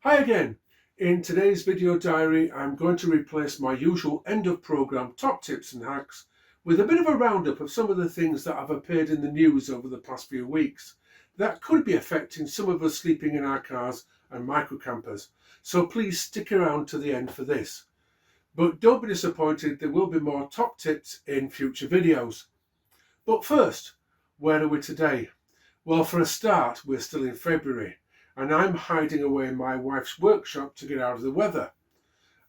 Hi again. In today's video diary, I'm going to replace my usual end of programme top tips and hacks with a bit of a roundup of some of the things that have appeared in the news over the past few weeks that could be affecting some of us sleeping in our cars and micro campers. So please stick around to the end for this. But don't be disappointed, there will be more top tips in future videos. But first, where are we today? Well, for a start, we're still in February, and I'm hiding away in my wife's workshop to get out of the weather.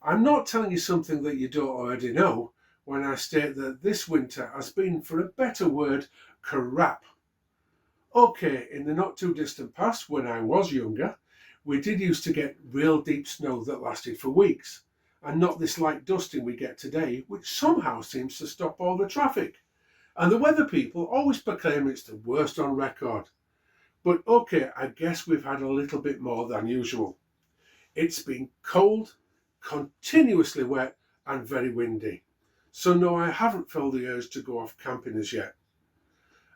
I'm not telling you something that you don't already know when I state that this winter has been, for a better word, crap. Okay, in the not too distant past, when I was younger, we did used to get real deep snow that lasted for weeks, and not this light dusting we get today, which somehow seems to stop all the traffic. And the weather people always proclaim it's the worst on record. But okay, I guess we've had a little bit more than usual. It's been cold, continuously wet and very windy. So no, I haven't felt the urge to go off camping as yet.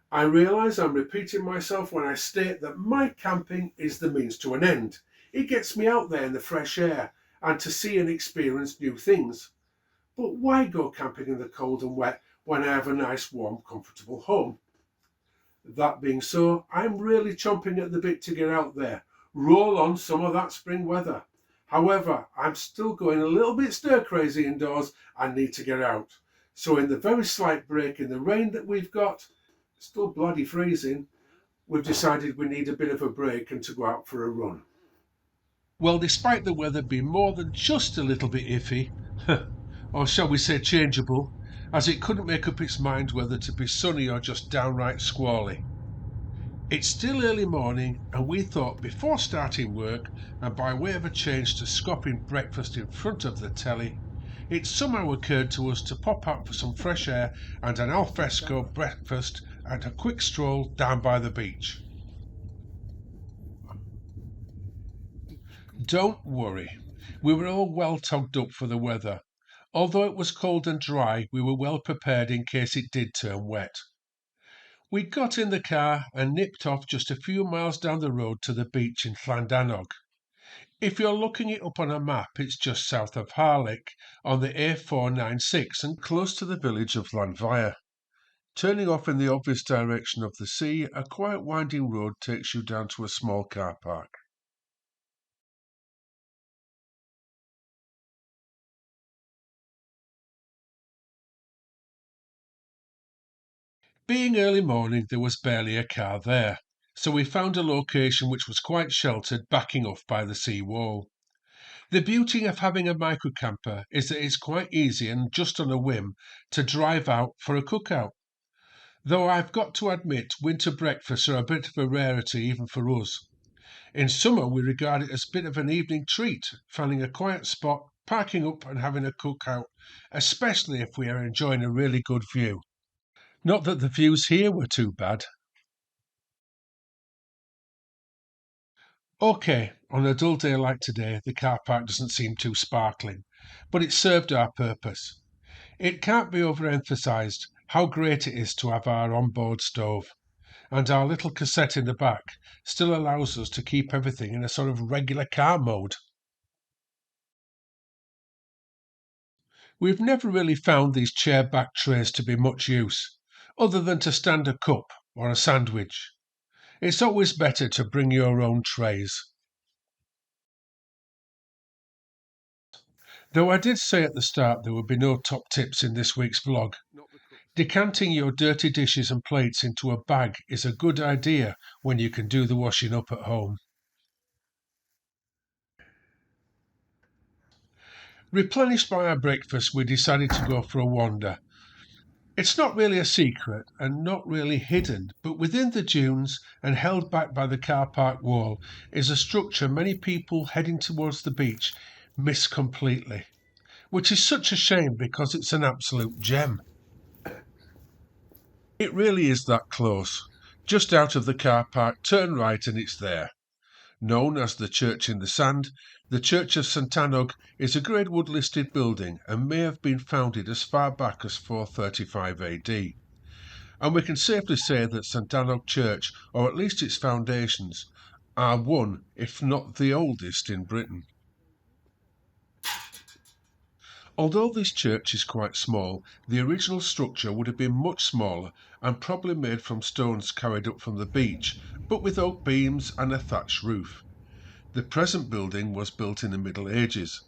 I realise I'm repeating myself when I state that my camping is the means to an end. It gets me out there in the fresh air and to see and experience new things. But why go camping in the cold and wet when I have a nice, warm, comfortable home? That being so, I'm really chomping at the bit to get out there, roll on some of that spring weather. However, I'm still going a little bit stir crazy indoors and need to get out. So in the very slight break in the rain that we've got, still bloody freezing, we've decided we need a bit of a break and to go out for a run. Well, despite the weather being more than just a little bit iffy, or shall we say changeable, as it couldn't make up its mind whether to be sunny or just downright squally. It's still early morning, and we thought before starting work, and by way of a change to scopping breakfast in front of the telly, it somehow occurred to us to pop out for some fresh air and an al fresco breakfast and a quick stroll down by the beach. Don't worry, we were all well togged up for the weather. Although it was cold and dry, we were well prepared in case it did turn wet. We got in the car and nipped off just a few miles down the road to the beach in Llandanog. If you're looking it up on a map, it's just south of Harlech on the A496 and close to the village of Llanfair. Turning off in the obvious direction of the sea, a quiet winding road takes you down to a small car park. Being early morning, there was barely a car there, so we found a location which was quite sheltered, backing off by the sea wall. The beauty of having a micro camper is that it's quite easy and just on a whim to drive out for a cookout. Though I've got to admit, winter breakfasts are a bit of a rarity even for us. In summer, we regard it as a bit of an evening treat, finding a quiet spot, parking up and having a cookout, especially if we are enjoying a really good view. Not that the views here were too bad. Okay, on a dull day like today, the car park doesn't seem too sparkling, but it served our purpose. It can't be overemphasized how great it is to have our onboard stove, and our little cassette in the back still allows us to keep everything in a sort of regular car mode. We've never really found these chair back trays to be much use, other than to stand a cup or a sandwich. It's always better to bring your own trays. Though I did say at the start there would be no top tips in this week's vlog, decanting your dirty dishes and plates into a bag is a good idea when you can do the washing up at home. Replenished by our breakfast, we decided to go for a wander. It's not really a secret and not really hidden, but within the dunes and held back by the car park wall is a structure many people heading towards the beach miss completely, which is such a shame because it's an absolute gem. It really is that close. Just out of the car park, turn right and it's there. Known as the Church in the Sand, the Church of St Annog is a Grade Wood listed building and may have been founded as far back as 435 AD. And we can safely say that St Annog Church, or at least its foundations, are one, if not the oldest in Britain. Although this church is quite small, the original structure would have been much smaller and probably made from stones carried up from the beach, but with oak beams and a thatched roof. The present building was built in the Middle Ages.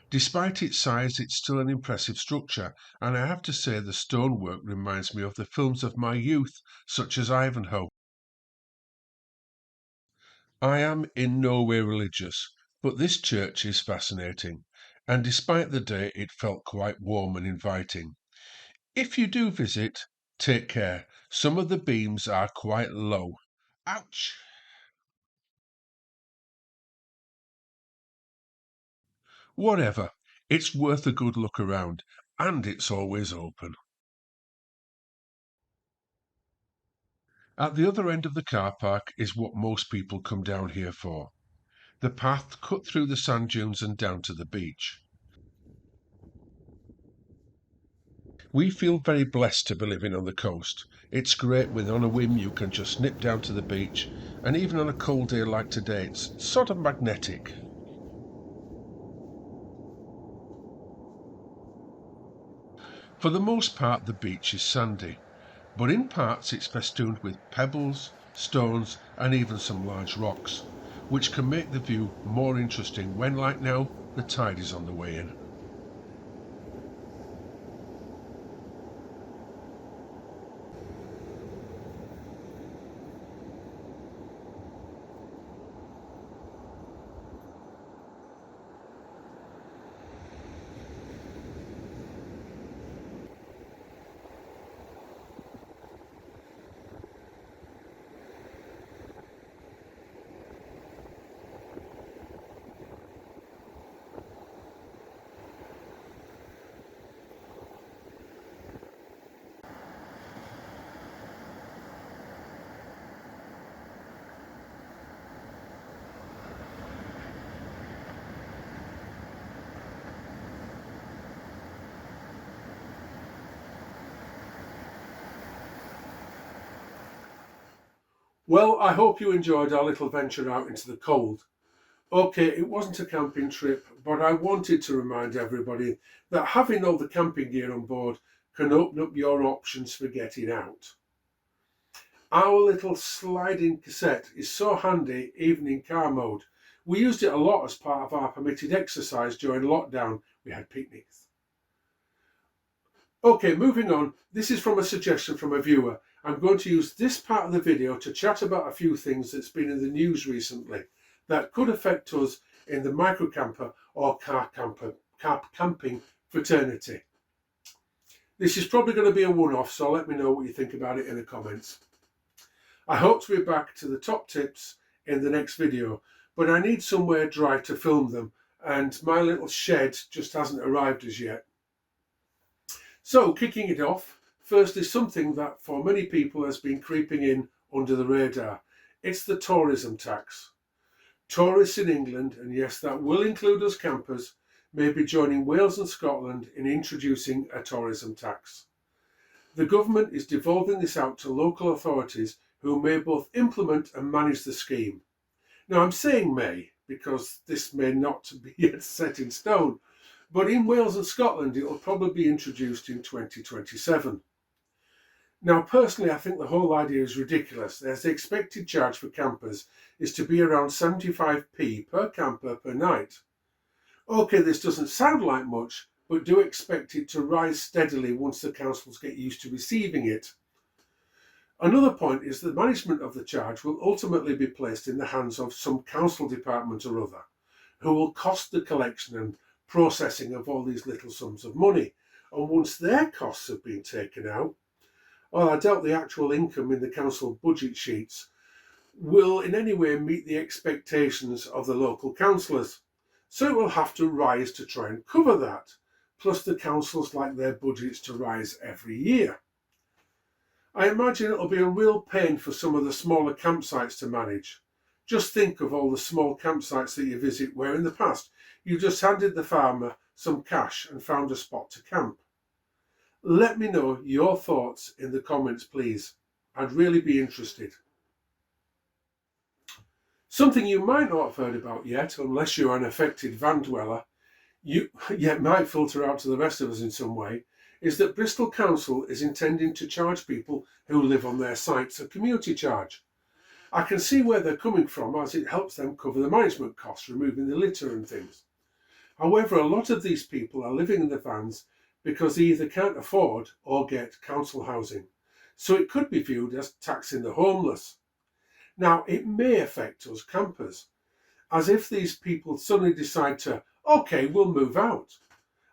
Despite its size, it's still an impressive structure, and I have to say the stonework reminds me of the films of my youth, such as Ivanhoe. I am in no way religious, but this church is fascinating, and despite the day, it felt quite warm and inviting. If you do visit, take care. Some of the beams are quite low. Ouch! Whatever, it's worth a good look around, and it's always open. At the other end of the car park is what most people come down here for. The path cut through the sand dunes and down to the beach. We feel very blessed to be living on the coast. It's great when on a whim you can just nip down to the beach, and even on a cold day like today, it's sort of magnetic. For the most part, the beach is sandy, but in parts it's festooned with pebbles, stones, and even some large rocks, which can make the view more interesting when, like now, the tide is on the way in. Well, I hope you enjoyed our little venture out into the cold. Okay, it wasn't a camping trip, but I wanted to remind everybody that having all the camping gear on board can open up your options for getting out. Our little sliding cassette is so handy even in car mode. We used it a lot as part of our permitted exercise during lockdown. We had picnics. Okay, moving on. This is from a suggestion from a viewer. I'm going to use this part of the video to chat about a few things that's been in the news recently that could affect us in the micro camper or car camping fraternity. This is probably going to be a one-off, so let me know what you think about it in the comments. I hope to be back to the top tips in the next video, but I need somewhere dry to film them, and my little shed just hasn't arrived as yet. So, kicking it off, first is something that for many people has been creeping in under the radar. It's the tourism tax. Tourists in England, and yes, that will include us campers, may be joining Wales and Scotland in introducing a tourism tax. The government is devolving this out to local authorities who may both implement and manage the scheme. Now, I'm saying may because this may not be yet set in stone, but in Wales and Scotland it will probably be introduced in 2027. Now, personally, I think the whole idea is ridiculous, as the expected charge for campers is to be around 75p per camper per night. Okay, this doesn't sound like much, but do expect it to rise steadily once the councils get used to receiving it. Another point is the management of the charge will ultimately be placed in the hands of some council department or other, who will cost the collection and processing of all these little sums of money. And once their costs have been taken out, well, I doubt the actual income in the council budget sheets will in any way meet the expectations of the local councillors. So it will have to rise to try and cover that. Plus the councils like their budgets to rise every year. I imagine it'll be a real pain for some of the smaller campsites to manage. Just think of all the small campsites that you visit where in the past you just handed the farmer some cash and found a spot to camp. Let me know your thoughts in the comments, please. I'd really be interested. Something you might not have heard about yet, unless you're an affected van dweller, yet might filter out to the rest of us in some way, is that Bristol Council is intending to charge people who live on their sites a community charge. I can see where they're coming from, as it helps them cover the management costs, removing the litter and things. However, a lot of these people are living in the vans because they either can't afford or get council housing, so it could be viewed as taxing the homeless. Now, it may affect us campers, as if these people suddenly decide to, okay, we'll move out,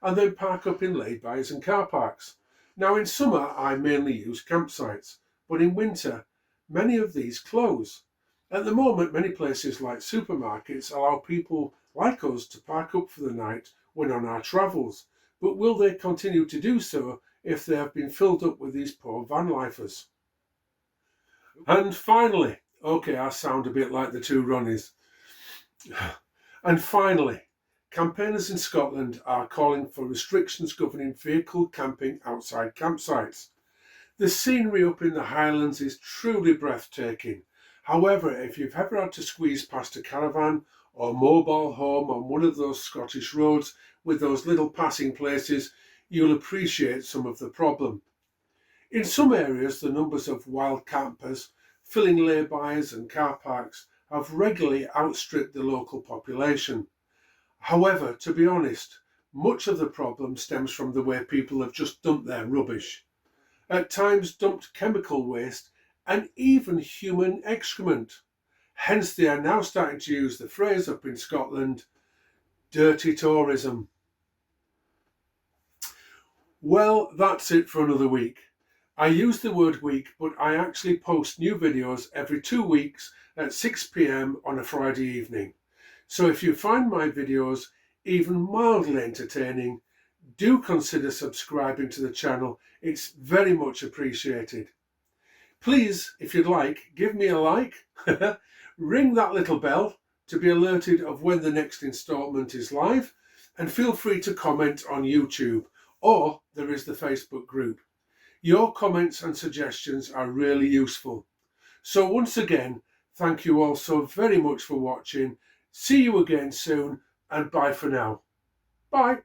and then park up in lay-bys and car parks. Now, in summer, I mainly use campsites, but in winter, many of these close. At the moment, many places like supermarkets allow people like us to park up for the night when on our travels, but will they continue to do so if they have been filled up with these poor van lifers? And finally, okay, I sound a bit like the two Ronnies. And finally, campaigners in Scotland are calling for restrictions governing vehicle camping outside campsites. The scenery up in the Highlands is truly breathtaking. However, if you've ever had to squeeze past a caravan or mobile home on one of those Scottish roads with those little passing places, you'll appreciate some of the problem. In some areas, the numbers of wild campers filling lay-bys and car parks have regularly outstripped the local population. However, to be honest, much of the problem stems from the way people have just dumped their rubbish. At times dumped chemical waste and even human excrement. Hence they are now starting to use the phrase up in Scotland, dirty tourism. Well, that's it for another week. I use the word week, but I actually post new videos every 2 weeks at 6 p.m. on a Friday evening. So if you find my videos even mildly entertaining, do consider subscribing to the channel. It's very much appreciated. Please, if you'd like, give me a like, ring that little bell to be alerted of when the next instalment is live, and feel free to comment on YouTube, or there is the Facebook group. Your comments and suggestions are really useful. So once again, thank you all so very much for watching. See you again soon, and bye for now. Bye.